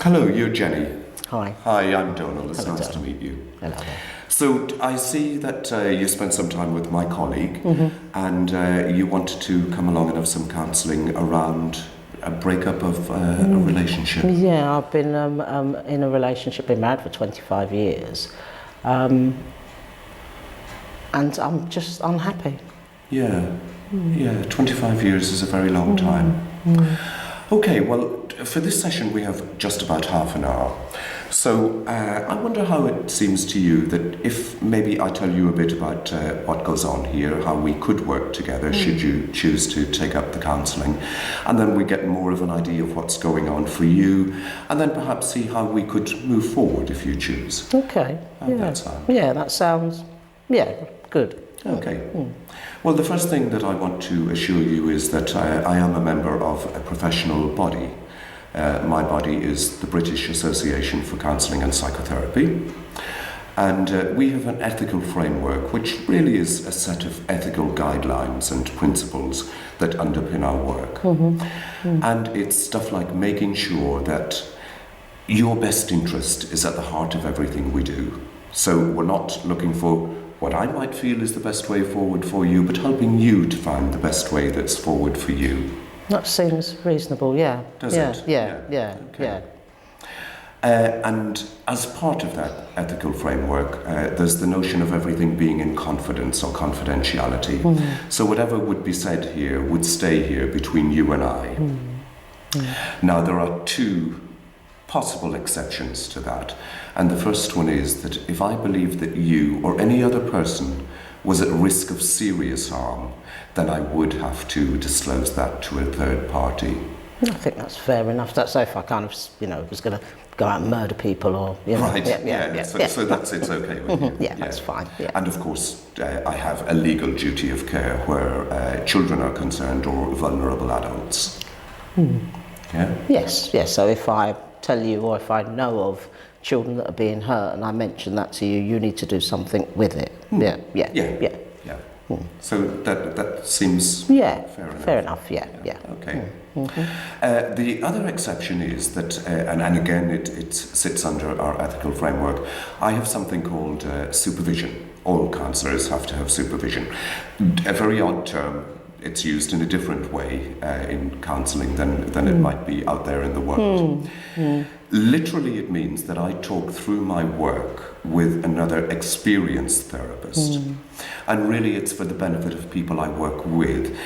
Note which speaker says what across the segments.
Speaker 1: Hello, you're Jheni.
Speaker 2: Hi.
Speaker 1: Hi, I'm Donald. It's
Speaker 2: Hello,
Speaker 1: nice to
Speaker 2: Donald.
Speaker 1: meet you.
Speaker 2: Hello.
Speaker 1: So I see that you spent some time with my colleague and you wanted to come along and have some counselling around a breakup of a relationship.
Speaker 2: Yeah, I've been in a relationship, been married for 25 years, and I'm just unhappy.
Speaker 1: Yeah, 25 years is a very long time. Okay, well, for this session we have just about half an hour. So I wonder how it seems to you that if maybe I tell you a bit about what goes on here, how we could work together should you choose to take up the counselling, and then we get more of an idea of what's going on for you, and then perhaps see how we could move forward if you choose.
Speaker 2: Okay.
Speaker 1: How'd that sound?
Speaker 2: Yeah, that sounds, good.
Speaker 1: Okay. Well, the first thing that I want to assure you is that I am a member of a professional body. My body is the British Association for Counselling and Psychotherapy, and we have an ethical framework which really is a set of ethical guidelines and principles that underpin our work. And it's stuff like making sure that your best interest is at the heart of everything we do. So we're not looking for what I might feel is the best way forward for you, but helping you to find the best way that's forward for you.
Speaker 2: That seems reasonable, yeah.
Speaker 1: Does it?
Speaker 2: Yeah.
Speaker 1: And as part of that ethical framework, there's the notion of everything being in confidence or confidentiality. So whatever would be said here would stay here between you and I. Now, there are two possible exceptions to that. And the first one is that if I believe that you or any other person was at risk of serious harm, then I would have to disclose that to a third party.
Speaker 2: I think that's fair enough. That's if I kind of, was going to go out and murder people or,
Speaker 1: Right, so that's it's okay with you.
Speaker 2: Yeah, that's fine. Yeah.
Speaker 1: And of course, I have a legal duty of care where children are concerned or vulnerable adults. Yeah?
Speaker 2: Yes. So if I tell you or if I know of children that are being hurt and I mention that to you, you need to do something with it. Yeah.
Speaker 1: So that seems fair enough.
Speaker 2: Yeah.
Speaker 1: Okay. The other exception is that, and again it sits under our ethical framework, I have something called supervision. All counsellors have to have supervision. A very odd term. It's used in a different way in counselling than it might be out there in the world. Literally, it means that I talk through my work with another experienced therapist. And really, it's for the benefit of people I work with,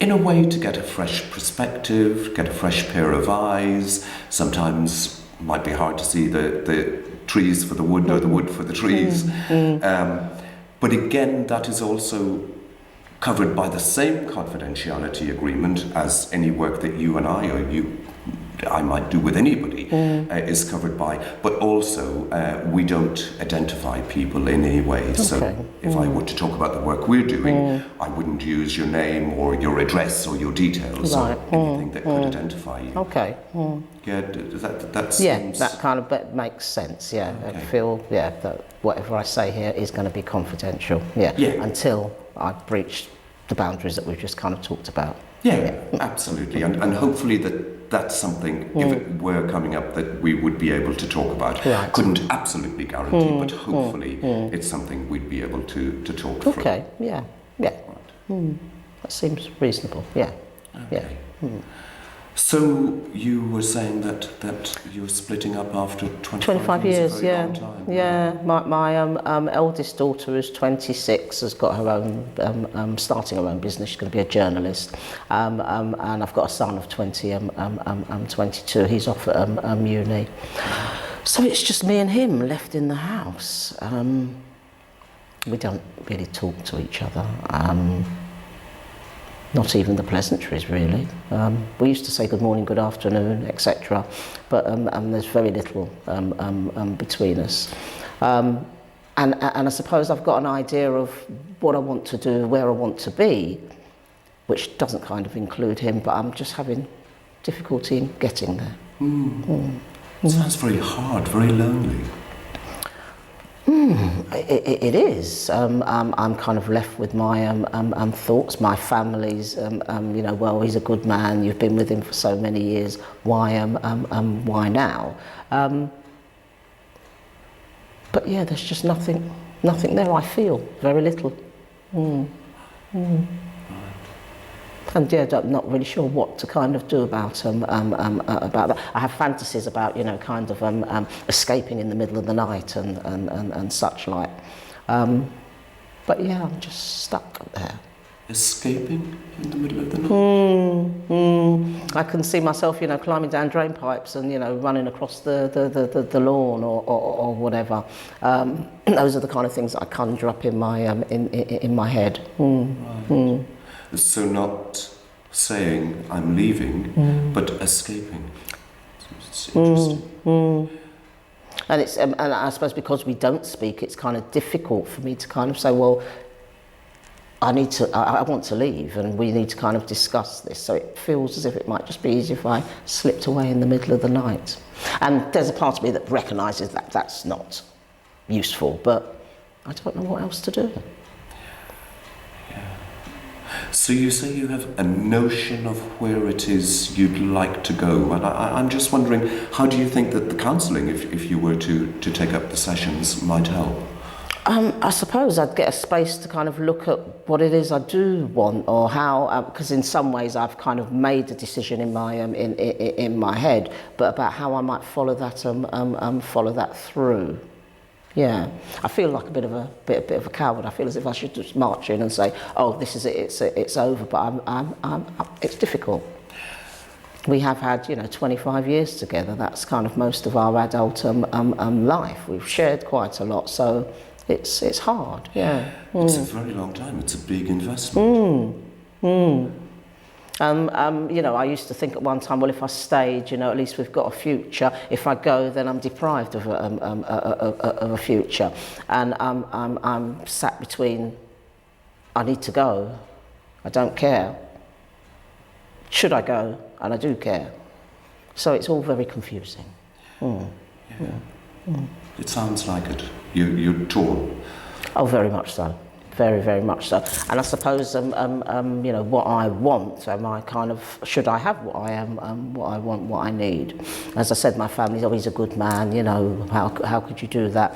Speaker 1: in a way to get a fresh perspective, get a fresh pair of eyes. Sometimes it might be hard to see the trees for the wood or the wood for the trees. But again, that is also covered by the same confidentiality agreement as any work that you and I might do with anybody is covered by, but also we don't identify people in any way. Okay. So if I were to talk about the work we're doing, I wouldn't use your name or your address or your details or anything that could identify you.
Speaker 2: Okay.
Speaker 1: Yeah, that seems...
Speaker 2: that kind of makes sense, yeah.
Speaker 1: Okay.
Speaker 2: I feel, that whatever I say here is going to be confidential, until I've breached the boundaries that we've just kind of talked about.
Speaker 1: Yeah, absolutely. And hopefully that's something, if it were coming up, that we would be able to talk about.
Speaker 2: Right.
Speaker 1: Couldn't absolutely guarantee, but hopefully it's something we'd be able to talk through.
Speaker 2: Okay, yeah. Right. That seems reasonable, yeah.
Speaker 1: Okay. So you were saying that you were splitting up after 25 years,
Speaker 2: yeah.
Speaker 1: Long time.
Speaker 2: Yeah, my eldest daughter is 26, has got her own, starting her own business. She's going to be a journalist. And I've got a son of 20, 22. He's off at uni. So it's just me and him left in the house. We don't really talk to each other. Not even the pleasantries, really. We used to say good morning, good afternoon, etc. But there's very little between us. And I suppose I've got an idea of what I want to do, where I want to be, which doesn't kind of include him, but I'm just having difficulty in getting there.
Speaker 1: It sounds very hard, very lonely.
Speaker 2: It is. I'm kind of left with my thoughts. My family's, you know, well, he's a good man. You've been with him for so many years. Why now? But yeah, there's just nothing there. I feel very little. And yeah, I'm not really sure what to kind of do about that. I have fantasies about, you know, kind of escaping in the middle of the night and such like. But yeah, I'm just stuck there.
Speaker 1: Escaping in the middle of the night?
Speaker 2: I can see myself, you know, climbing down drain pipes and, you know, running across the lawn or whatever. Those are the kind of things that I conjure up in my in my head.
Speaker 1: Right. So not saying I'm leaving, but escaping. It's interesting.
Speaker 2: And it's and I suppose because we don't speak, it's kind of difficult for me to kind of say, well, I want to leave, and we need to kind of discuss this. So it feels as if it might just be easier if I slipped away in the middle of the night. And there's a part of me that recognises that that's not useful, but I don't know what else to do.
Speaker 1: So you say you have a notion of where it is you'd like to go, and I'm just wondering, how do you think that the counselling, if you were to take up the sessions, might help?
Speaker 2: I suppose I'd get a space to kind of look at what it is I do want, or how, because in some ways I've kind of made the decision in my in my head, but about how I might follow that through. Yeah, I feel like a bit of a coward. I feel as if I should just march in and say, "Oh, this is it. It's over." But it's difficult. We have had, you know, 25 years together. That's kind of most of our adult life. We've shared quite a lot, so it's hard. Yeah,
Speaker 1: it's a very long time. It's a big investment.
Speaker 2: You know, I used to think at one time, well, if I stayed, you know, at least we've got a future. If I go, then I'm deprived of a future. And I'm sat between, I need to go, I don't care. Should I go? And I do care. So it's all very confusing.
Speaker 1: It sounds like it. You're torn.
Speaker 2: Oh, very much so. Very, very much so. And I suppose, you know, what I want, am I kind of, should I have what I am, what I want, what I need? As I said, my family's always a good man, you know, how could you do that?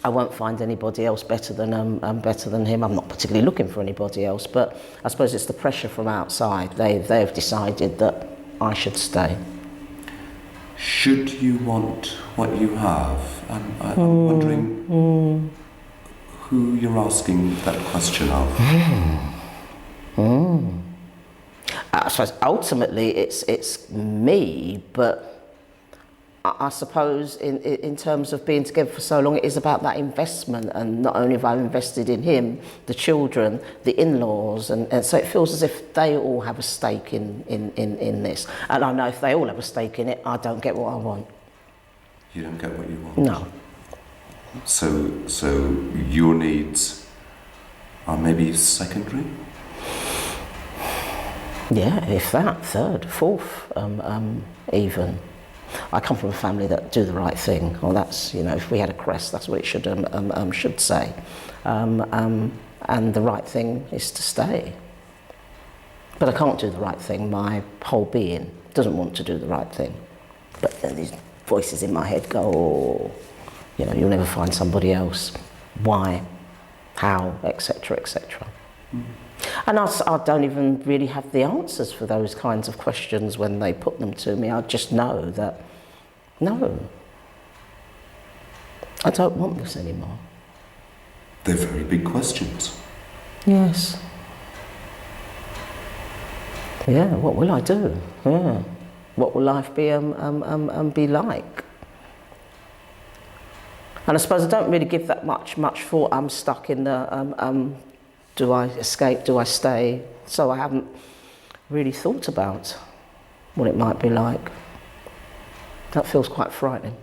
Speaker 2: I won't find anybody else better than him. I'm not particularly looking for anybody else, but I suppose it's the pressure from outside. They've decided that I should stay.
Speaker 1: Should you want what you have? I'm wondering who you're asking that question of.
Speaker 2: I suppose ultimately it's me, but I suppose in terms of being together for so long, it is about that investment, and not only have I invested in him, the children, the in-laws, and so it feels as if they all have a stake in this. And I know if they all have a stake in it, I don't get what I want.
Speaker 1: You don't get what you want?
Speaker 2: No.
Speaker 1: So your needs are maybe secondary?
Speaker 2: Yeah, if that, third, fourth, even. I come from a family that do the right thing. Well, that's, you know, if we had a crest, that's what it should say. And the right thing is to stay. But I can't do the right thing. My whole being doesn't want to do the right thing. But then these voices in my head go, oh, you know, you'll never find somebody else. Why? How? Etc. etc. And I don't even really have the answers for those kinds of questions when they put them to me. I just know that, no, I don't want this anymore.
Speaker 1: They're very big questions.
Speaker 2: Yes. Yeah, what will I do? Yeah. What will life be like? And I suppose I don't really give that much thought. I'm stuck in the do I escape, do I stay? So I haven't really thought about what it might be like. That feels quite frightening.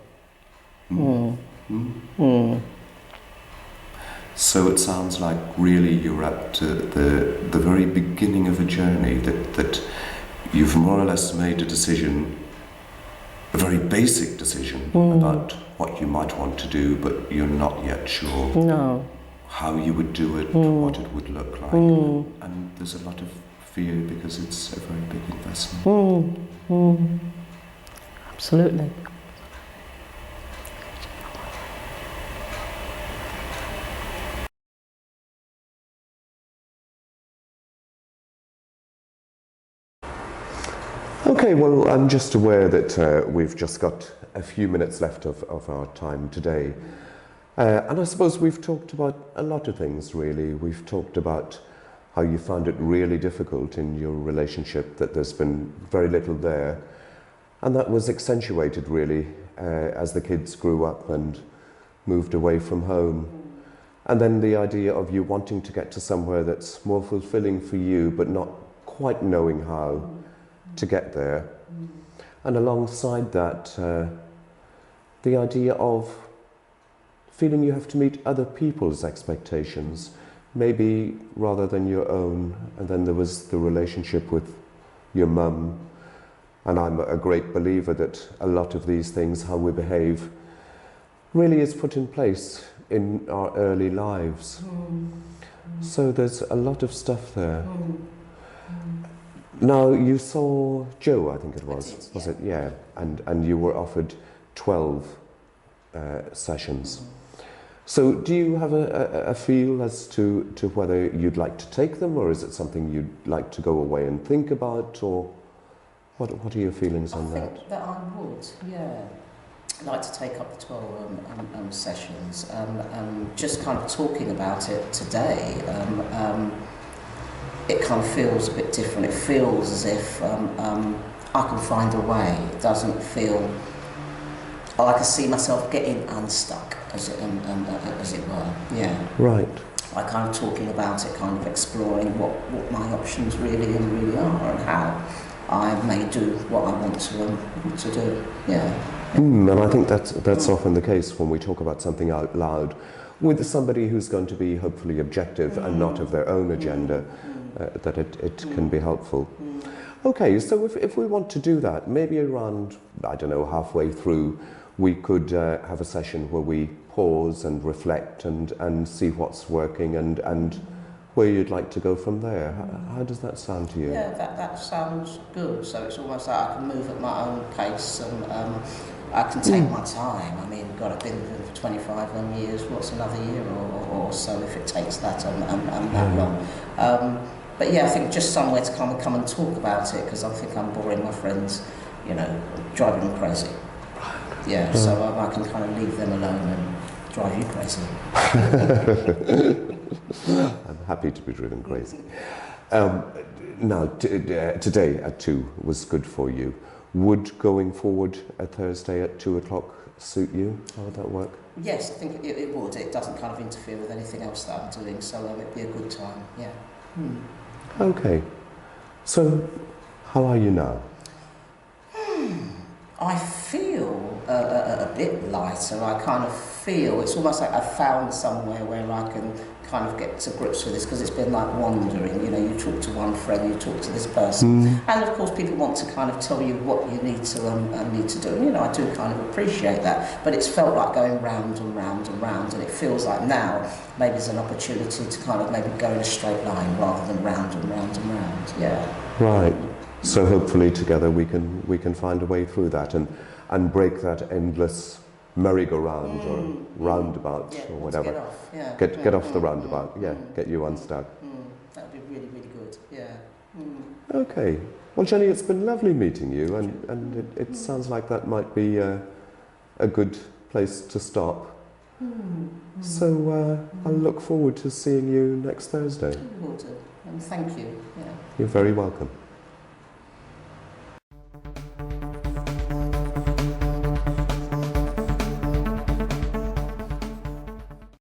Speaker 1: So it sounds like really you're at the very beginning of a journey that you've more or less made a decision, a very basic decision about what you might want to do, but you're not yet sure
Speaker 2: No.
Speaker 1: how you would do it, what it would look like. And there's a lot of fear because it's a very big investment.
Speaker 2: Absolutely.
Speaker 3: Okay, well, I'm just aware that we've just got a few minutes left of our time today. And I suppose we've talked about a lot of things, really. We've talked about how you found it really difficult in your relationship, that there's been very little there. And that was accentuated, really, as the kids grew up and moved away from home. And then the idea of you wanting to get to somewhere that's more fulfilling for you, but not quite knowing how to get there. And alongside that, the idea of feeling you have to meet other people's expectations, maybe rather than your own. And then there was the relationship with your mum. And I'm a great believer that a lot of these things, how we behave, really is put in place in our early lives. So there's a lot of stuff there. Now, you saw Joe, I think it was. Was it? Yeah. And you were offered 12 sessions. So do you have a feel as to whether you'd like to take them, or is it something you'd like to go away and think about, or what are your feelings on that?
Speaker 2: I think that I would, yeah. I'd like to take up the 12 sessions. Just kind of talking about it today, it kind of feels a bit different. It feels as if I can find a way. It doesn't feel like I see myself getting unstuck, as it were. Yeah.
Speaker 3: Right.
Speaker 2: Like kind of talking about it, kind of exploring what my options really are, and how I may do what I want to do. Yeah.
Speaker 3: And I think that's often the case when we talk about something out loud with somebody who's going to be hopefully objective and not of their own agenda. That it can be helpful. Okay, so if we want to do that, maybe around, I don't know, halfway through, we could have a session where we pause and reflect and see what's working and where you'd like to go from there. How does that sound to you?
Speaker 2: Yeah, that sounds good. So it's almost like I can move at my own pace and I can take my time. I mean, God, I've been with him for 25 years. What's another year or so if it takes that that long? But yeah, I think just somewhere to come and talk about it, because I think I'm boring my friends, driving them crazy. Yeah, so I can kind of leave them alone and drive you crazy.
Speaker 3: I'm happy to be driven crazy. Now, today at 2 was good for you. Would going forward a Thursday at 2 o'clock suit you? How would that work?
Speaker 2: Yes, I think it would. It doesn't kind of interfere with anything else that I'm doing, so it'd be a good time, yeah.
Speaker 3: Okay. So, how are you now?
Speaker 2: I feel a bit lighter. I kind of feel, it's almost like I found somewhere where I can kind of get to grips with this, because it's been like wandering. You talk to one friend, you talk to this person, and of course people want to kind of tell you what you need to do. And I do kind of appreciate that, but it's felt like going round and round and round, and it feels like now maybe there's an opportunity to kind of maybe go in a straight line rather than round and round and round. Yeah.
Speaker 3: Right. So hopefully together we can find a way through that and break that endless merry-go-round or roundabout or whatever. Get off the roundabout. Get you unstuck.
Speaker 2: That would be really, really good. Yeah.
Speaker 3: Okay. Well, Jheni, it's been lovely meeting you, and it sounds like that might be a good place to stop. So I'll look forward to seeing you next Thursday.
Speaker 2: Will do. And thank you. Yeah.
Speaker 3: You're very welcome.